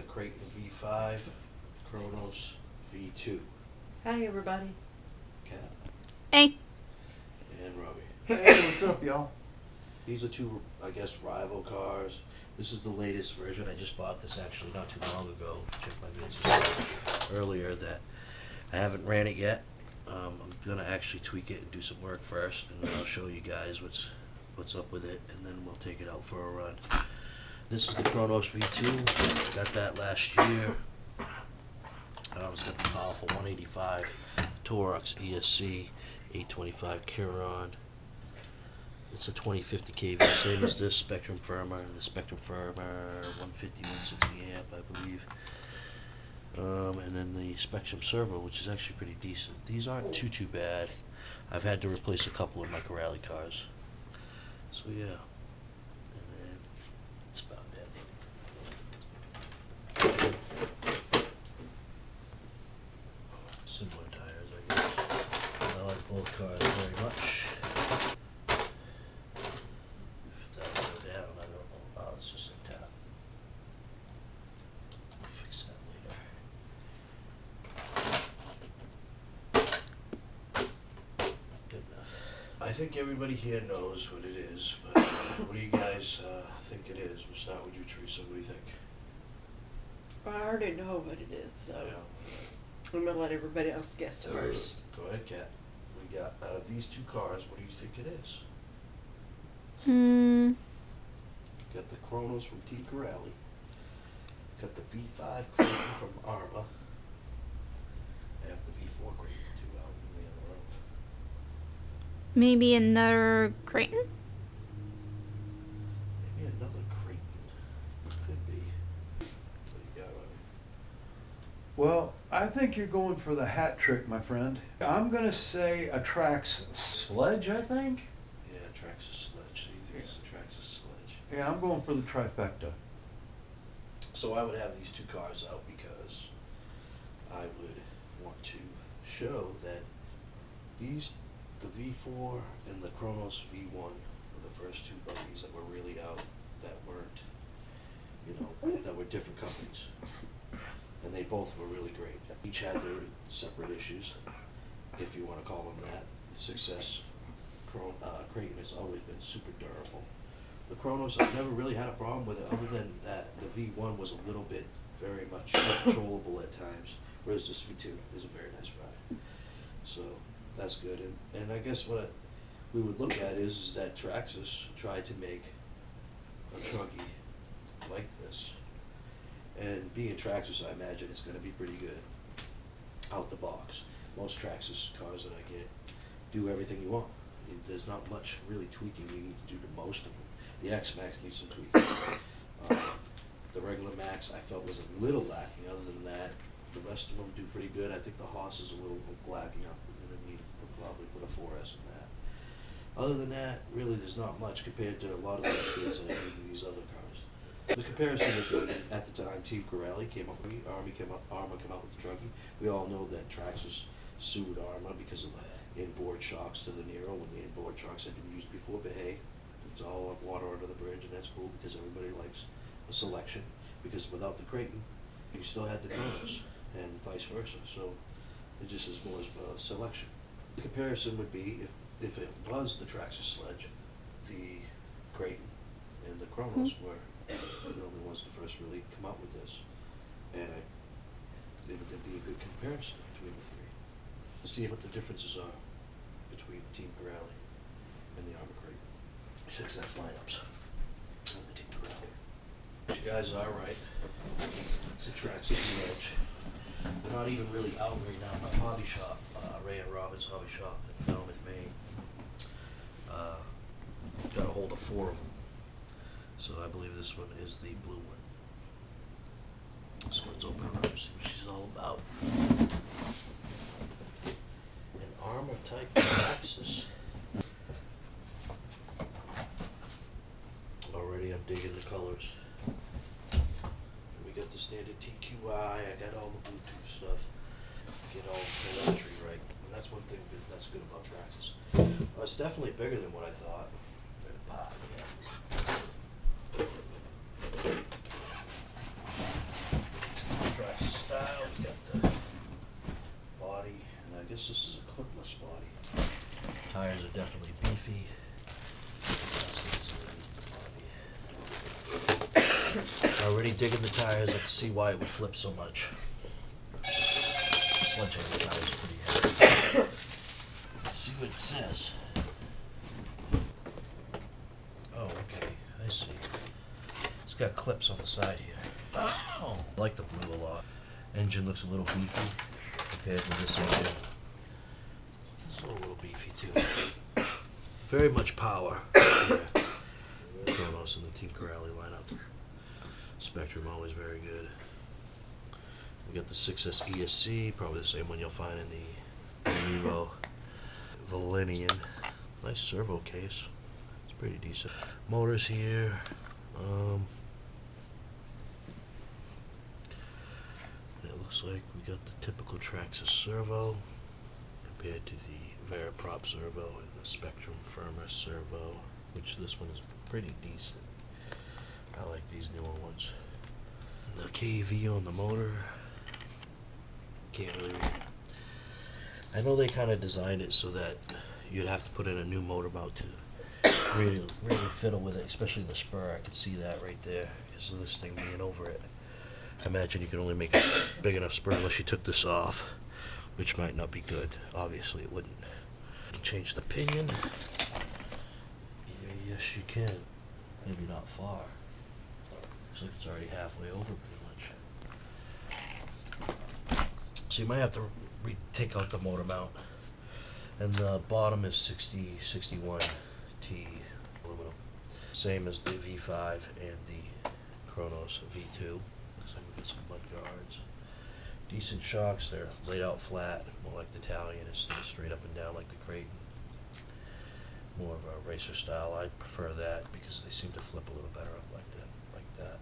the Kraton V5, Kronos V2. Hi, everybody. Cat Hey. and Robbie. Hey, what's up, y'all? These are two, I guess, rival cars. This is the latest version. I just bought this actually not too long ago. Checked my vids earlier that I haven't ran it yet. I'm gonna actually tweak it and do some work first, and then I'll show you guys what's up with it, and then we'll take it out for a run. This is the Kronos V2. Got that last year. It's got the powerful 185 Torx ESC 825 Curon. It's a 2050 kV, same as this Spectrum Firmer, and the Spectrum Firmer 150 160 amp, I believe. And then the Spectrum Servo, which is actually pretty decent. These aren't too bad. I've had to replace a couple of my rally cars. So yeah, and then that's about it. Similar tires, I guess. I like both cars very much. If that will go down, I don't know. Oh, it's just a tap. We'll fix that later. Good enough. I think everybody here knows what it is, but what do you guys think it is? We'll start with you, Teresa. What do you think? Well, I already know what it is, so Yeah. I'm going to let everybody else guess first. Go ahead, Kat. What do you got? Out of these two cars, what do you think it is? Got the Kronos from Team Corrali. Got the V5 Kraton from Arrma. I have the V4 Kraton too out in the other room. Maybe another Kraton? Maybe another Kraton. It could be. What do you got, Robbie? Well, I think you're going for the hat trick, my friend. I'm going to say a Traxxas Sledge, I think. Yeah, Traxxas Sledge. So you think it's a Traxxas Sledge? Yeah, I'm going for the trifecta. So I would have these two cars out because I would want to show that the V4 and the Kronos V1 were the first two buggies that were really out that weren't, that were different companies. And they both were really great. Each had their separate issues, if you want to call them that. The Success Kraton has always been super durable. The Kronos, I've never really had a problem with it, other than that the V1 was a little bit very much controllable at times, whereas this V2 is a very nice ride. So that's good. And I guess what we would look at is that Traxxas tried to make a Truggie like this. And being Traxxas, I imagine it's going to be pretty good out the box. Most Traxxas cars that I get do everything you want. There's not much really tweaking you need to do to most of them. The X-Max needs some tweaking. The regular Max I felt was a little lacking. Other than that, the rest of them do pretty good. I think the Haas is a little lacking up. We're going to need to probably put a 4S in that. Other than that, really there's not much compared to a lot of the upgrades that I need in these other cars. The comparison would be, at the time, Team Corrali came up with Arrma came out with the Truggie. We all know that Traxxas sued Arrma because of the inboard shocks to the Nero when the inboard shocks had been used before, but hey, it's all water under the bridge, and that's cool because everybody likes a selection. Because without the Kraton, you still had the Kronos, and vice versa. So it just is more of a selection. The comparison would be if it was the Traxxas Sledge, the Kraton and the Kronos were the only ones to first really come out with this, and it would be a good comparison between the three to see what the differences are between Team Corrali and the Arrma Kraton. Success lineups and the Team Corrali. You guys are right. It's a Traxxas Sledge. They're not even really out right now. My hobby shop, Ray and Robin's hobby shop in Falmouth, Maine, got a hold of 4 of them. So I believe this one is the blue one. So let's open her up and see what she's all about. An Arrma type Traxxas. Already I'm digging the colors. We got the standard TQI, I got all the Bluetooth stuff. Get all the telemetry right. And that's one thing that's good about Traxxas. It's definitely bigger than what I thought. Yeah. guess this is a clipless body. Tires are definitely beefy. Already digging the tires, I can see why it would flip so much. Sledgehammer tires are pretty heavy. Let's see what it says. Oh, okay, I see. It's got clips on the side here. Oh! I like the blue a lot. Engine looks a little beefy compared to this engine. It's a little beefy too. Very much power. Yeah. Kronos and the Team Corrali lineup. Spectrum always very good. We got the 6S ESC, probably the same one you'll find in the Evo Valenian. Nice servo case. It's pretty decent. Motors here. It looks like we got the typical Traxxas servo compared to the Variprop servo and the Spectrum firmer servo, which this one is pretty decent. I like these newer ones. The KV on the motor. Can't really. I know they kind of designed it so that you'd have to put in a new motor mount to really fiddle with it, especially the spur. I could see that right there because of this thing being over it. I imagine you could only make a big enough spur unless you took this off, which might not be good. Obviously, it wouldn't. You can change the pinion. Yeah, yes, you can. Maybe not far. Looks like it's already halfway over, pretty much. So you might have to take out the motor mount. And the bottom is 61T aluminum. Same as the V5 and the Kronos V2. Looks like we got some mud guards. Decent shocks. They're laid out flat, more like the Italian instead of straight up and down like the Kraton. More of a racer style. I prefer that because they seem to flip a little better up like that.